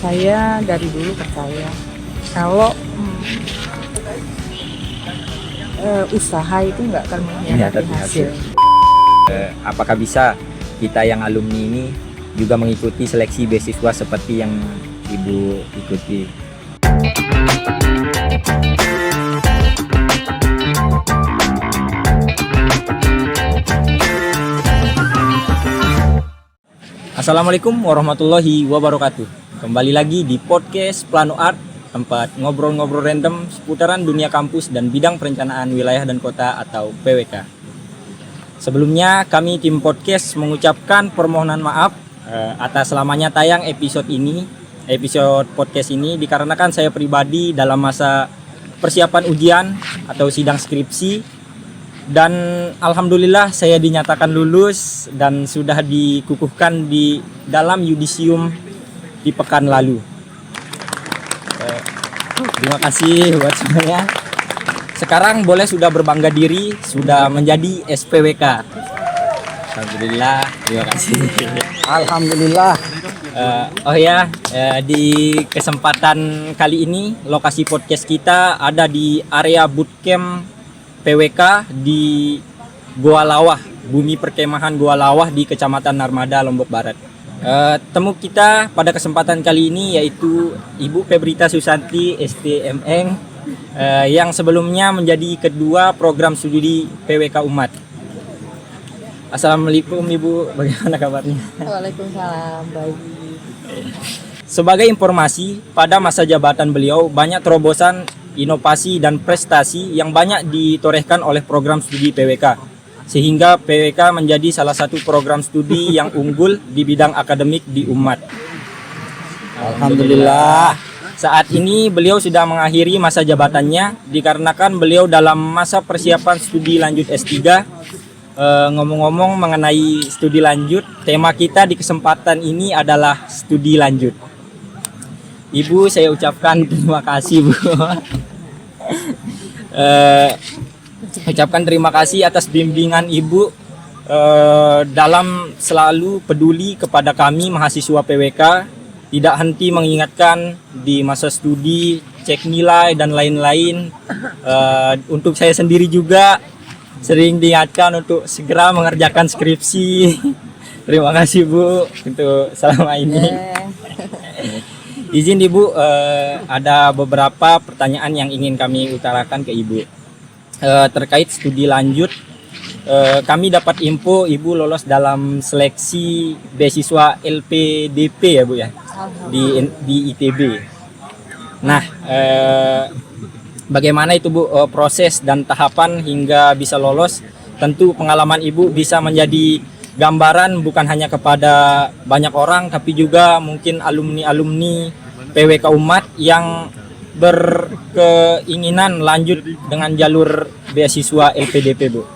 Saya dari dulu percaya kalau usaha itu nggak akan mengkhianati hasil. Apakah bisa kita yang alumni ini juga mengikuti seleksi beasiswa seperti yang Ibu ikuti? Assalamualaikum warahmatullahi wabarakatuh. Kembali lagi di podcast Plano Art, tempat ngobrol-ngobrol random seputaran dunia kampus dan bidang perencanaan wilayah dan kota atau PWK. Sebelumnya kami tim podcast mengucapkan permohonan maaf atas lamanya tayang episode podcast ini dikarenakan saya pribadi dalam masa persiapan ujian atau sidang skripsi. Dan alhamdulillah saya dinyatakan lulus dan sudah dikukuhkan di dalam yudisium di pekan lalu. Terima kasih buat semuanya. Sekarang boleh sudah berbangga diri, sudah menjadi SPWK. Alhamdulillah, terima kasih. Alhamdulillah. Di kesempatan kali ini lokasi podcast kita ada di area bootcamp PWK di Goa Lawah, bumi perkemahan Goa Lawah di Kecamatan Narmada, Lombok Barat. Temu kita pada kesempatan kali ini yaitu Ibu Febrita Susanti STMN yang sebelumnya menjadi kedua program studi PWK Umat. Assalamualaikum Ibu, bagaimana kabarnya? Waalaikumsalam, baik. Sebagai informasi, pada masa jabatan beliau banyak terobosan, inovasi dan prestasi yang banyak ditorehkan oleh program studi PWK, sehingga PWK menjadi salah satu program studi yang unggul di bidang akademik di Umat. Alhamdulillah. Saat ini beliau sudah mengakhiri masa jabatannya dikarenakan beliau dalam masa persiapan studi lanjut S3. Ngomong-ngomong mengenai studi lanjut, tema kita di kesempatan ini adalah studi lanjut. Ibu, saya ucapkan terima kasih, Bu. Ucapkan terima kasih atas bimbingan Ibu dalam selalu peduli kepada kami mahasiswa PWK, tidak henti mengingatkan di masa studi, cek nilai dan lain-lain. Untuk saya sendiri juga sering diingatkan untuk segera mengerjakan skripsi. Terima kasih Bu untuk selama ini. Izin Ibu, ada beberapa pertanyaan yang ingin kami utarakan ke Ibu terkait studi lanjut. Kami dapat info Ibu lolos dalam seleksi beasiswa LPDP ya Bu ya, di ITB. Nah, bagaimana itu Bu proses dan tahapan hingga bisa lolos? Tentu pengalaman Ibu bisa menjadi gambaran bukan hanya kepada banyak orang tapi juga mungkin alumni-alumni PWK Umat yang berkeinginan lanjut dengan jalur beasiswa LPDP Bu.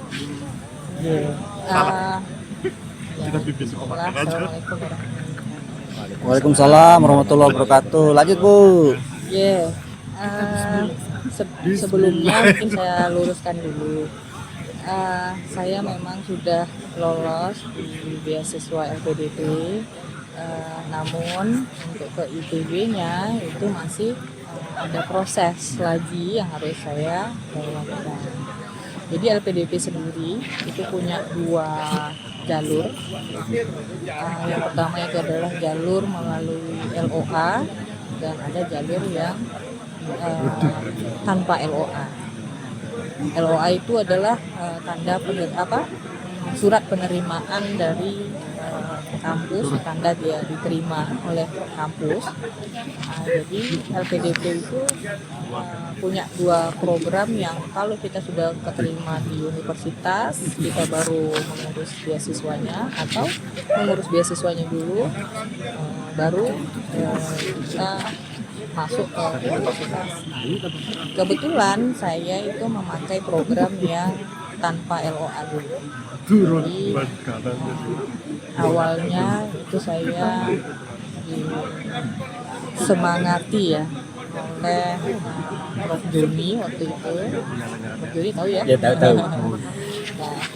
Waalaikumsalam warahmatullahi wabarakatuh. Lanjut Bu. Sebelumnya mungkin saya luruskan dulu. Saya memang sudah lolos di beasiswa LPDP, namun untuk ke ITB-nya itu masih ada proses lagi yang harus saya lakukan. Jadi LPDP sendiri itu punya dua jalur. Yang pertama itu adalah jalur melalui LOA dan ada jalur yang tanpa LOA. LOA itu adalah surat penerimaan dari kampus, tanda dia diterima oleh kampus. Jadi LPDP itu punya dua program yang kalau kita sudah keterima di universitas, kita baru mengurus beasiswanya atau mengurus beasiswanya dulu, baru kita masuk ke universitas. Kebetulan saya itu memakai program yang tanpa LOA dulu. Jadi awalnya itu saya disemangati ya oleh Prof. Joni waktu itu. Prof. Joni tahu ya? Ya tahu. Nah,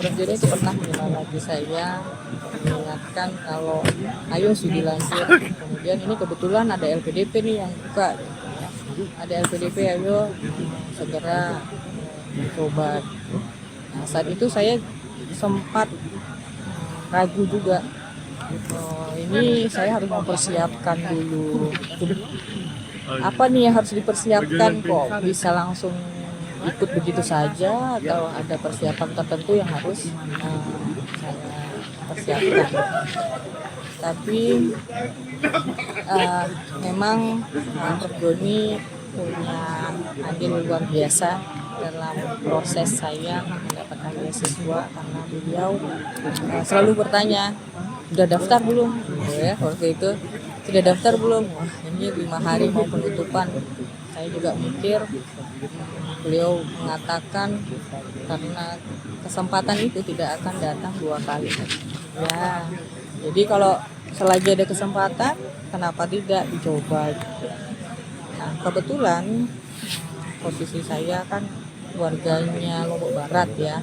Prof. Joni itu pernah menilai saya dengan mengingatkan kalau ayo studi lanjut. Kemudian ini kebetulan ada LPDP nih yang buka, ada LPDP, ayo segera coba. Nah, saat itu saya sempat ragu juga. Ini saya harus mempersiapkan dulu. Apa nih yang harus dipersiapkan, kok bisa langsung ikut begitu saja atau ada persiapan tertentu yang harus saya persiapkan. Tapi memang Prof. Doni punya andil luar biasa dalam proses saya mendapatkan beasiswa, karena beliau selalu bertanya, udah daftar belum? Ya, waktu itu sudah daftar belum? Wah, ini 5 hari mau penutupan. Saya juga mikir, beliau mengatakan karena kesempatan itu tidak akan datang 2 kali. Ya, jadi kalau selagi ada kesempatan, kenapa tidak dicoba? Nah, kebetulan posisi saya kan warganya Lombok Barat ya.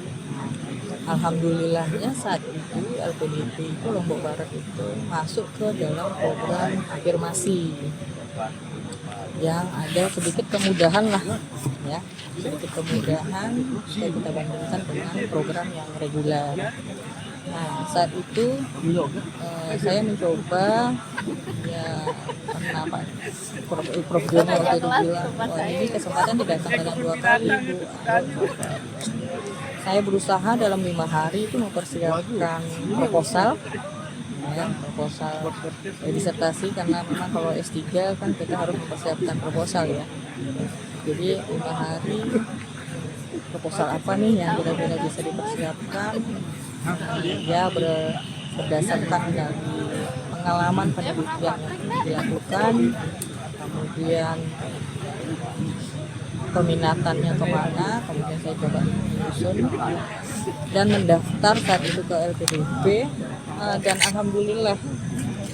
Alhamdulillahnya saat itu LPDP itu Lombok Barat itu masuk ke dalam program afirmasi yang ada sedikit kemudahan lah ya, sedikit kemudahan jika kita bandingkan dengan program yang reguler. Nah, saat itu saya mencoba ya, karena Pak Prof. Joni waktu itu bilang, wah ini kesempatan tidak akan datang 2 kali Bu. Saya berusaha dalam 5 hari itu mempersiapkan proposal disertasi, karena memang kalau S3 kan kita harus mempersiapkan proposal ya. Jadi 5 hari proposal apa nih yang benar-benar bisa dipersiapkan ya, berdasarkan dari pengalaman penelitian yang dilakukan, kemudian peminatannya kemana, kemudian saya coba menyusun dan mendaftar saat itu ke LPDP. Dan alhamdulillah,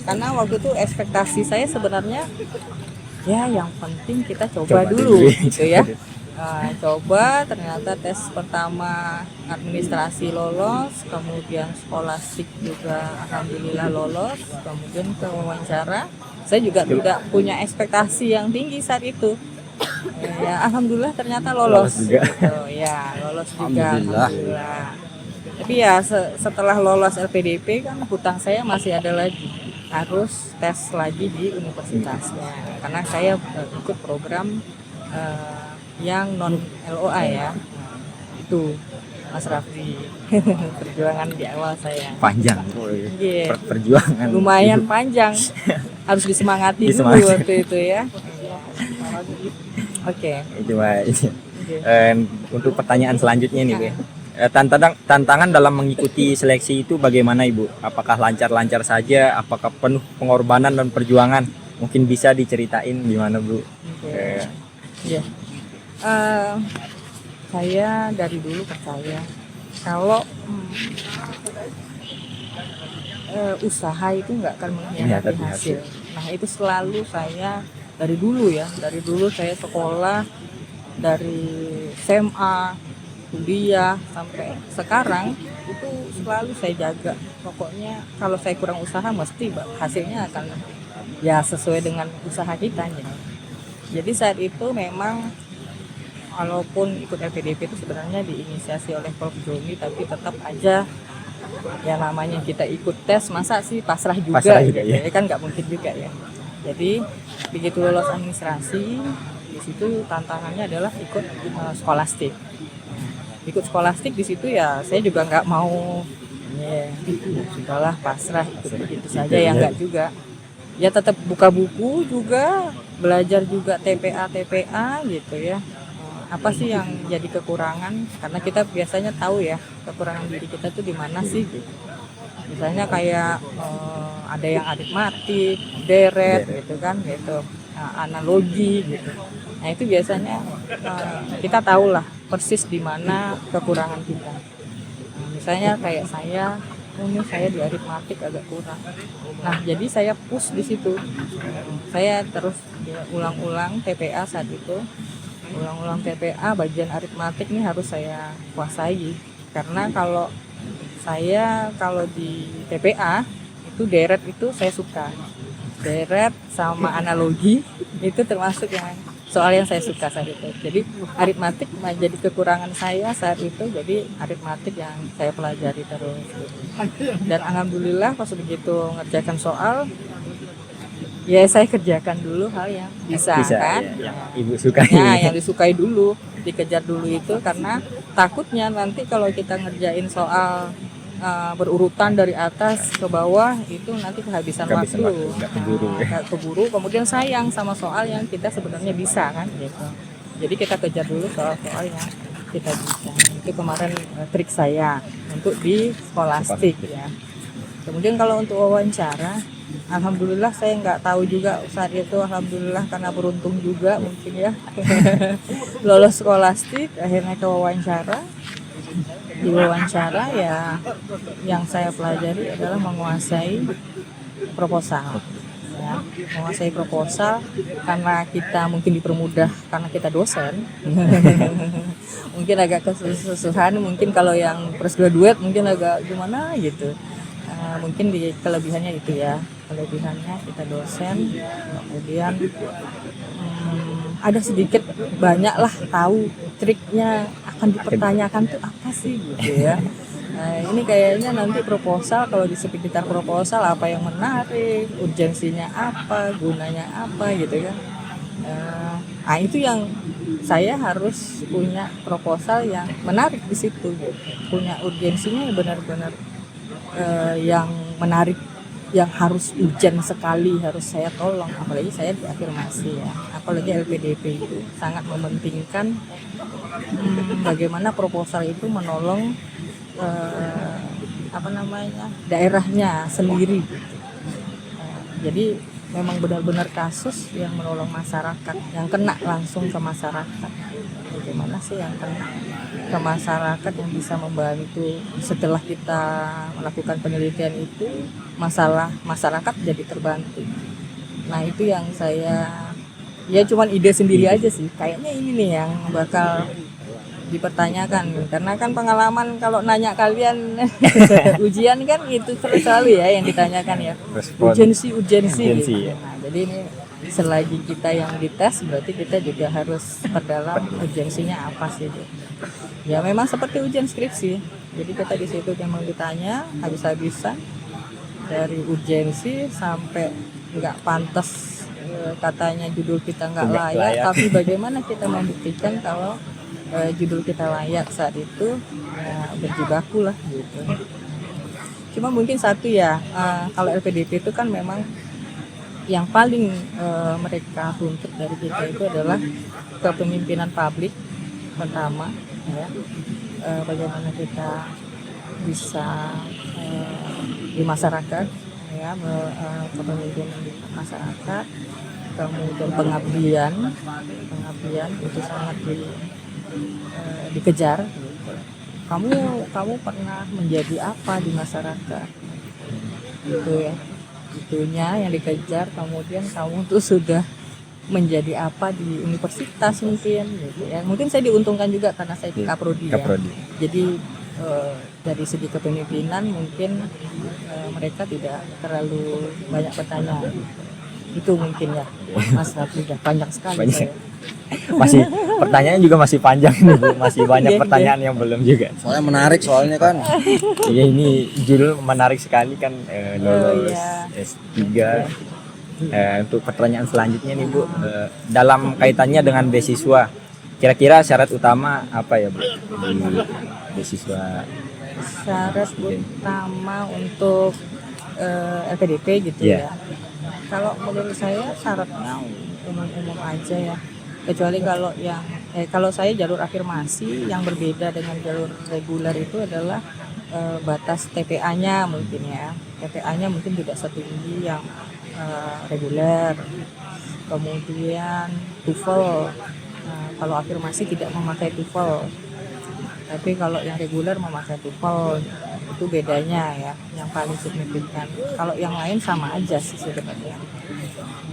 karena waktu itu ekspektasi saya sebenarnya ya yang penting kita coba dulu gitu ya. Coba, ternyata tes pertama administrasi lolos, kemudian skolastik juga alhamdulillah lolos, kemudian ke wawancara. Saya juga tidak punya ekspektasi yang tinggi saat itu. Ya alhamdulillah ternyata lolos gitu. Ya lolos juga alhamdulillah. Tapi ya setelah lolos LPDP kan hutang saya masih ada lagi, harus tes lagi di universitasnya, karena saya ikut program yang non LOA ya. Itu Mas Raffi perjuangan di awal saya Panjang. Yeah. Perjuangan lumayan panjang, harus disemangati dulu waktu itu ya. Oke. Coba untuk pertanyaan selanjutnya nih Bu. Tantangan dalam mengikuti seleksi itu bagaimana Ibu? Apakah lancar-lancar saja? Apakah penuh pengorbanan dan perjuangan? Mungkin bisa diceritain gimana Bu? Ya. Saya dari dulu percaya kalau usaha itu nggak akan mengkhianati hasil. Nah itu selalu saya dari dulu saya sekolah, dari SMA, kuliah sampai sekarang itu selalu saya jaga. Pokoknya kalau saya kurang usaha mesti hasilnya akan ya sesuai dengan usaha kita ya. Jadi saat itu memang walaupun ikut LPDP itu sebenarnya diinisiasi oleh Prof. Joni, tapi tetap aja ya namanya kita ikut tes, masa sih pasrah juga gitu ya, kan nggak mungkin juga ya. Jadi begitu lulus administrasi, di situ tantangannya adalah ikut skolastik. Ikut skolastik di situ ya saya juga nggak mau sudahlah pasrah ikut begitu saja ya, nggak juga. Ya tetap buka buku juga, belajar juga TPA gitu ya. Apa sih yang jadi kekurangan, karena kita biasanya tahu ya kekurangan diri kita tuh di mana sih gitu. Misalnya kayak ada yang aritmatik, deret gitu kan gitu, analogi gitu. Nah itu biasanya kita tahu lah persis di mana kekurangan kita. Misalnya kayak saya di aritmatik agak kurang. Nah jadi saya push di situ, saya terus ulang-ulang TPA saat itu. Ulang-ulang TPA bagian aritmatik ini harus saya kuasai, karena kalau di TPA itu deret itu saya suka. Deret sama analogi itu termasuk yang soal yang saya suka saat itu. Jadi aritmatik menjadi kekurangan saya saat itu. Jadi aritmatik yang saya pelajari terus. Dan alhamdulillah pas begitu ngerjakan soal, ya saya kerjakan dulu hal yang bisa kan. Yang ibu sukai. Ya, yang disukai dulu, dikejar dulu itu karena takutnya nanti kalau kita ngerjain soal berurutan dari atas ke bawah itu nanti kehabisan waktu, nggak keburu. Nggak keburu, kemudian sayang sama soal yang kita sebenarnya bisa kan gitu. Jadi kita kejar dulu soal-soal yang kita bisa. Itu kemarin trik saya untuk di skolastik ya. Kemudian kalau untuk wawancara, alhamdulillah saya nggak tahu juga saat itu, alhamdulillah karena beruntung juga mungkin ya lolos skolastik, akhirnya ke wawancara. Di wawancara ya yang saya pelajari adalah menguasai proposal ya, menguasai proposal karena kita mungkin dipermudah karena kita dosen mungkin agak kesusahan, mungkin kalau yang postgraduate mungkin agak gimana gitu. Mungkin di kelebihannya itu ya, kelebihannya kita dosen, kemudian ada sedikit banyak lah tahu triknya akan dipertanyakan tuh apa sih gitu ya. Ini kayaknya nanti proposal, kalau di sekitar proposal apa yang menarik, urgensinya apa, gunanya apa gitu kan. Itu yang saya harus punya proposal yang menarik di situ gitu. Punya urgensinya benar-benar yang menarik, yang harus urgent sekali harus saya tolong, apalagi saya di afirmasi ya, apalagi LPDP itu sangat mementingkan bagaimana proposal itu menolong daerahnya sendiri gitu. Jadi memang benar-benar kasus yang menolong masyarakat, yang kena langsung ke masyarakat. Bagaimana sih yang kena ke masyarakat yang bisa membantu setelah kita melakukan penelitian itu, masalah masyarakat jadi terbantu. Nah itu yang saya, ya cuman ide sendiri aja sih, kayaknya ini nih yang bakal dipertanyakan, karena kan pengalaman kalau nanya kalian ujian kan itu selalu ya yang ditanyakan ya, urgensi gitu. Ya. Nah, jadi ini selagi kita yang dites berarti kita juga harus perdalam urgensinya apa sih gitu. Ya memang seperti ujian skripsi, jadi kita di situ memang ditanya habis-habisan dari urgensi sampai nggak pantas, katanya judul kita nggak layak, tapi bagaimana kita membuktikan kalau judul kita layak saat itu, berjibaku lah gitu. Cuma mungkin satu ya, kalau LPDP itu kan memang yang paling mereka tuntut dari kita itu adalah kepemimpinan publik pertama ya. Bagaimana kita bisa di masyarakat ya, kepemimpinan di masyarakat, kemudian pengabdian itu sangat dikejar gitu. Kamu pernah menjadi apa di masyarakat gitu ya, itunya yang dikejar. Kemudian kamu tuh sudah menjadi apa di universitas mungkin gitu ya. Mungkin saya diuntungkan juga karena saya di Kaprodi ya. Jadi dari segi kepemimpinan mungkin mereka tidak terlalu banyak pertanyaan. Itu mungkin ya Mas Rafli, panjang sekali saya. Masih pertanyaannya juga masih panjang nih Bu, masih banyak pertanyaan yang belum juga. Soalnya menarik soalnya kan. Iya, ini judul menarik sekali kan, lolos S3. Untuk pertanyaan selanjutnya nih Bu, dalam kaitannya dengan beasiswa, kira-kira syarat utama apa ya Bu di beasiswa? Syarat utama untuk LPDP gitu ya. Kalau menurut saya syaratnya umum-umum aja ya. Kecuali kalau yang kalau saya jalur afirmasi, yang berbeda dengan jalur reguler itu adalah batas TPA-nya mungkin ya. TPA-nya mungkin tidak setinggi yang reguler. Kemudian TOEFL. Kalau afirmasi tidak memakai TOEFL. Tapi kalau yang reguler memakai TOEFL, itu bedanya ya, yang paling signifikan. Kalau yang lain sama aja sih sebenarnya.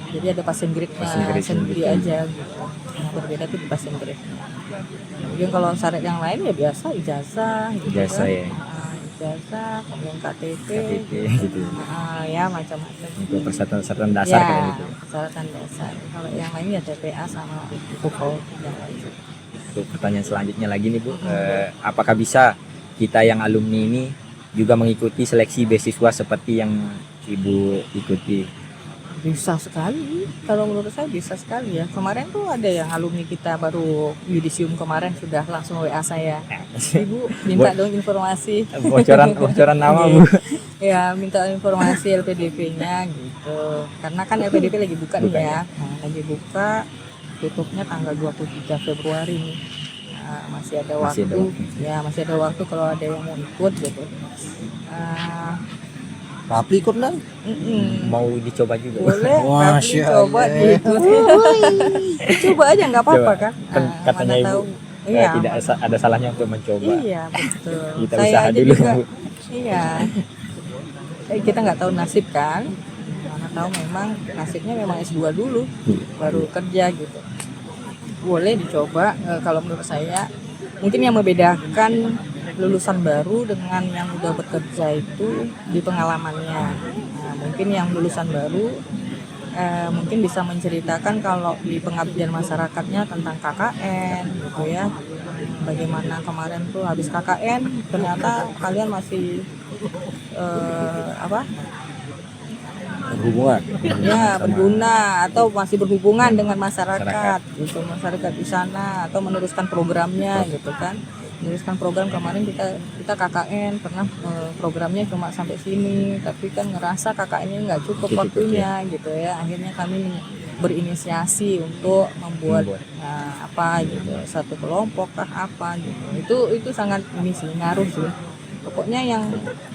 Jadi ada passing grade-nya sendiri aja gitu. Yang berbeda itu di passing grade-nya. Kemudian kalau syarat yang lain ya biasa ijazah gitu. Ijazah kan. ya. ijazah, kemudian KTP, KTP gitu. ya macam-macam. Untuk persyaratan dasar kayak Ya, gitu. persyaratan dasar. Kalau yang lain ya TPA sama TOEFL yang lain. Untuk pertanyaan selanjutnya lagi nih Bu, apakah bisa kita yang alumni ini juga mengikuti seleksi beasiswa seperti yang Ibu ikuti? Bisa sekali, kalau menurut saya bisa sekali ya. Kemarin tuh ada yang alumni kita baru yudisium kemarin sudah langsung WA saya. Ibu minta dong informasi. Bocoran nama Bu. Ya minta informasi LPDP-nya gitu. Karena kan LPDP lagi buka nih ya. Nah, lagi buka, tutupnya tanggal 23 Februari nih. Nah, masih ada waktu. Ya masih ada waktu kalau ada yang mau ikut gitu. Rapli ikut lah. Mau dicoba juga. Boleh, Wah, tapi coba diikut. Coba aja nggak apa-apa kan. Kan katanya mana Ibu tahu. Iya, tidak ada salahnya untuk mencoba. iya betul. Kita Saya usaha aja dulu. juga. Iya. Kita nggak tahu nasib kan. Mana tahu memang nasibnya memang S2 dulu, baru kerja gitu. Boleh dicoba kalau menurut saya. Mungkin yang membedakan lulusan baru dengan yang udah bekerja itu di pengalamannya. Nah, mungkin yang lulusan baru mungkin bisa menceritakan kalau di pengabdian masyarakatnya tentang KKN gitu ya. Bagaimana kemarin tuh habis KKN ternyata kalian masih Berhubungan. ya berguna atau masih berhubungan dengan masyarakat gitu, masyarakat di sana, atau meneruskan programnya gitu kan. Meneruskan program kemarin kita KKN pernah programnya cuma sampai sini, tapi kan ngerasa KKN-nya nggak cukup waktunya gitu ya. Akhirnya kami berinisiasi untuk membuat apa gitu, satu kelompok kah apa gitu. Itu sangat ini sih, ngaruh sih. Pokoknya yang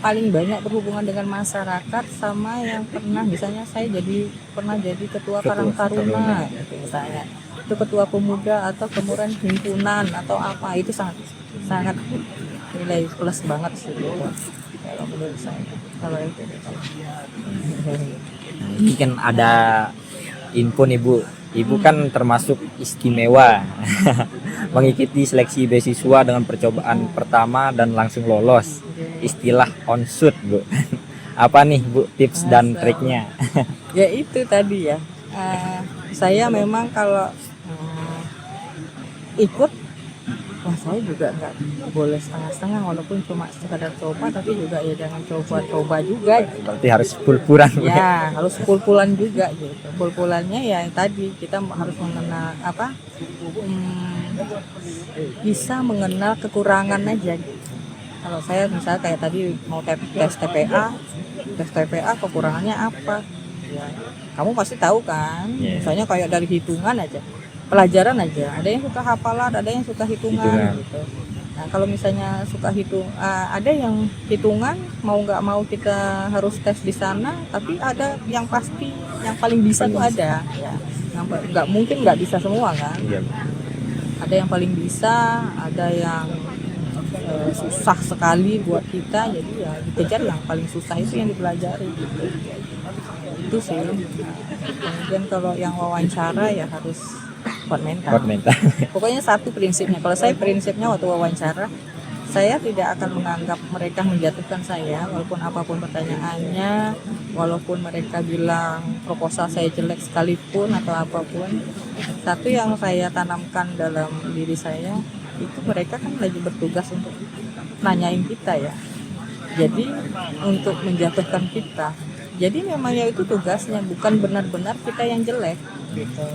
paling banyak berhubungan dengan masyarakat sama yang pernah, misalnya saya pernah jadi ketua Karang Taruna gitu misalnya, itu ketua pemuda atau kemudian himpunan atau apa, itu sangat nilai plus banget sih gitu, kalau menurut saya. Kalau itu Ini kan ada info nih Bu. Ibu kan termasuk istimewa mengikuti seleksi beasiswa dengan percobaan pertama dan langsung lolos. Istilah onshoot Bu. Apa nih Bu tips dan triknya? Ya itu tadi ya. Saya memang kalau ikut, wah saya juga nggak boleh setengah-setengah, walaupun cuma sekadar coba, tapi juga ya jangan coba-coba juga. Berarti harus pul-pulan. Ya harus pul-pulan juga gitu. Pul-pulannya ya tadi kita harus mengenal bisa mengenal kekurangan aja gitu. Kalau saya misalnya kayak tadi mau tes TPA kekurangannya apa ya, kamu pasti tahu kan. Misalnya kayak dari hitungan aja, pelajaran aja, ada yang suka hafalan, ada yang suka hitungan. Gitu. Nah kalau misalnya suka ada yang hitungan mau nggak mau kita harus tes di sana, tapi ada yang pasti yang paling bisa tuh ada ya, nggak mungkin nggak bisa semua kan. Ada yang paling bisa, ada yang susah sekali buat kita, jadi ya dikejar yang paling susah itu yang dipelajari gitu. Itu sih. Kemudian kalau yang wawancara ya harus kuat mental. Pokoknya satu prinsipnya. Kalau saya prinsipnya waktu wawancara, saya tidak akan menganggap mereka menjatuhkan saya, walaupun apapun pertanyaannya, walaupun mereka bilang proposal saya jelek sekalipun atau apapun. Satu yang saya tanamkan dalam diri saya, itu mereka kan lagi bertugas untuk nanyain kita ya. Jadi untuk menjatuhkan kita. Jadi memang ya itu tugasnya, bukan benar-benar kita yang jelek gitu.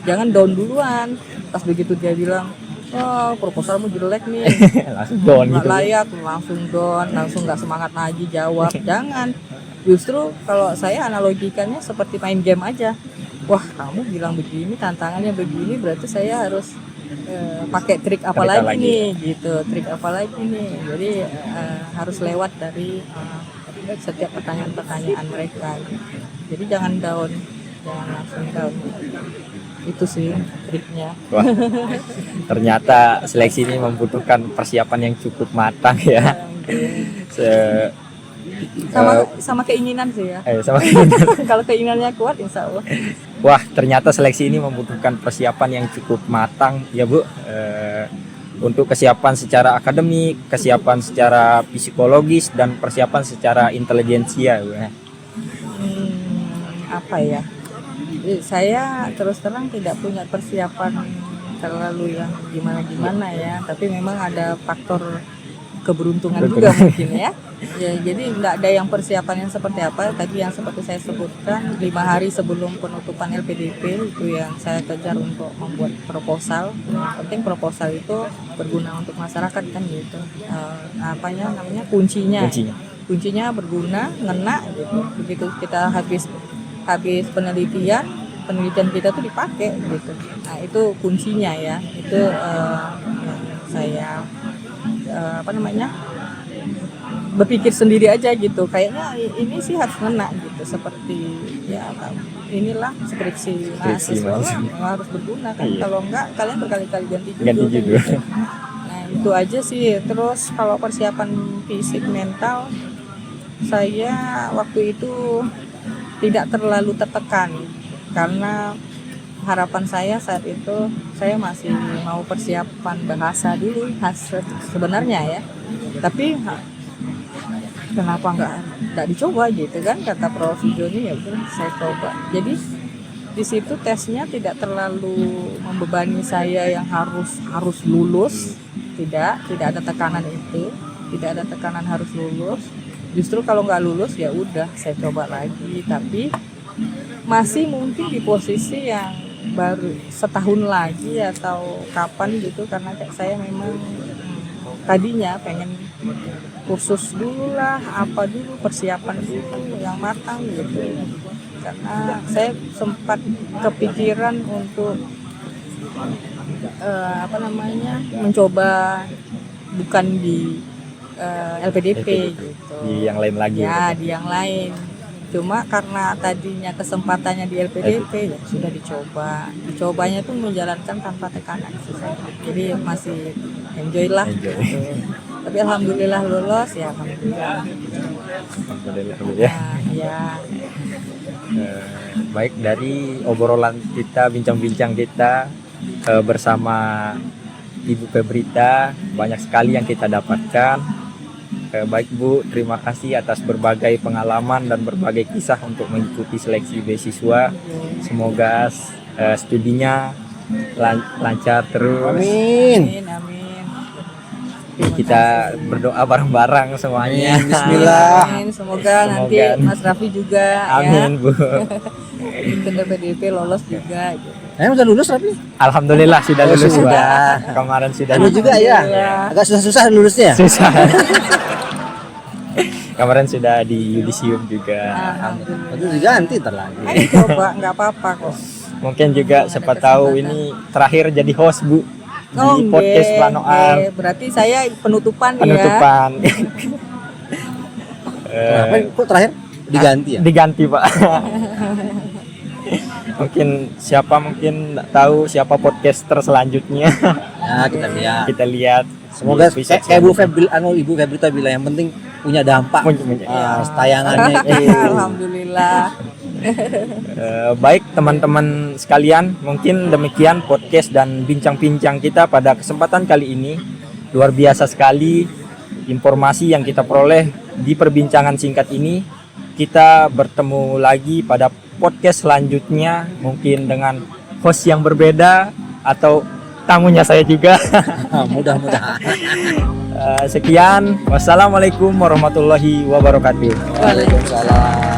Jangan down duluan. Pas begitu dia bilang, "Wah, proposalmu jelek nih." Langsung down nggak gitu. layak, langsung down, langsung nggak semangat lagi jawab. Jangan. Justru kalau saya analogikannya seperti main game aja. Wah, kamu bilang begini, tantangannya begini, berarti saya harus pakai trik apa lagi nih gitu, trik apa lagi nih. Jadi harus lewat dari setiap pertanyaan-pertanyaan mereka gitu. Jadi jangan down, jangan langsung down. Itu sih triknya. Wah, ternyata seleksi ini membutuhkan persiapan yang cukup matang ya. Sama keinginan sih ya. Sama Kalau keinginannya kuat, insya Allah. Wah, ternyata seleksi ini membutuhkan persiapan yang cukup matang ya Bu. untuk kesiapan secara akademik, kesiapan secara psikologis, dan persiapan secara intelijensia. Apa ya? Saya terus terang tidak punya persiapan terlalu yang gimana-gimana ya, tapi memang ada faktor keberuntungan juga mungkin ya. Jadi nggak ada yang persiapan yang seperti apa. Tadi yang seperti saya sebutkan, 5 hari sebelum penutupan LPDP itu yang saya kejar untuk membuat proposal. Penting proposal itu berguna untuk masyarakat kan gitu. Namanya kuncinya berguna, ngena gitu. Begitu kita habis penelitian kita tuh dipakai gitu. Nah itu kuncinya ya. Itu saya berpikir sendiri aja gitu, kayaknya ini sih harus ngena gitu, seperti ya inilah skripsi mahasiswa harus berguna kan. Kalau enggak kalian berkali-kali ganti judul. Nah itu aja sih. Terus kalau persiapan fisik mental, saya waktu itu tidak terlalu tertekan karena harapan saya saat itu saya masih mau persiapan bahasa dulu sebenarnya ya, tapi kenapa nggak dicoba gitu kan, kata Prof. Joni, ya udah saya coba. Jadi di situ tesnya tidak terlalu membebani saya yang harus lulus, tidak ada tekanan itu, tidak ada tekanan harus lulus. Justru kalau nggak lulus ya udah saya coba lagi, tapi masih mungkin di posisi yang baru setahun lagi atau kapan gitu, karena saya memang tadinya pengen kursus dulu lah, apa dulu, persiapan dulu yang matang gitu, karena saya sempat kepikiran untuk mencoba bukan di LPDP gitu, di yang lain lagi ya, di yang lain. Cuma karena tadinya kesempatannya di LPDP ya sudah dicobanya tuh menjalankan tanpa tekanan sih saya. Jadi masih enjoy lah gitu. Tapi alhamdulillah lolos ya, alhamdulillah ya. Ya. Baik, dari obrolan kita, bincang-bincang kita bersama Ibu Febrita, banyak sekali yang kita dapatkan. Baik Bu, terima kasih atas berbagai pengalaman dan berbagai kisah untuk mengikuti seleksi beasiswa. Semoga studinya lancar terus. Amin. Kita berdoa bareng-bareng semuanya. Bismillah. Amin. Semoga nanti Mas Raffi juga amin, Bu. ikut PDP lolos juga gitu. Udah lulus Raffi? Alhamdulillah sudah lulus sudah. Kemarin sudah. Lu juga ya? Agak susah-susah lulusnya. Susah. Kemarin sudah di yudisium juga. Alhamdulillah. Itu diganti ntar lagi. Ayo coba, nggak apa-apa kok. Mungkin juga siapa tahu ini terakhir jadi host Bu di podcast Plano Art. Berarti saya penutupan. Penutupan. Kenapa kok terakhir diganti ya? Diganti Pak. Mungkin tahu siapa podcaster selanjutnya. Ya kita lihat. Semoga kayak Ibu Febrita bilang, yang penting punya dampak. Tayangannya. Alhamdulillah. Baik teman-teman sekalian, mungkin demikian podcast dan bincang-bincang kita pada kesempatan kali ini. Luar biasa sekali informasi yang kita peroleh di perbincangan singkat ini. Kita bertemu lagi pada podcast selanjutnya, mungkin dengan host yang berbeda atau tamunya saya juga. Mudah-mudahan. Sekian, wassalamualaikum warahmatullahi wabarakatuh. Waalaikumsalam.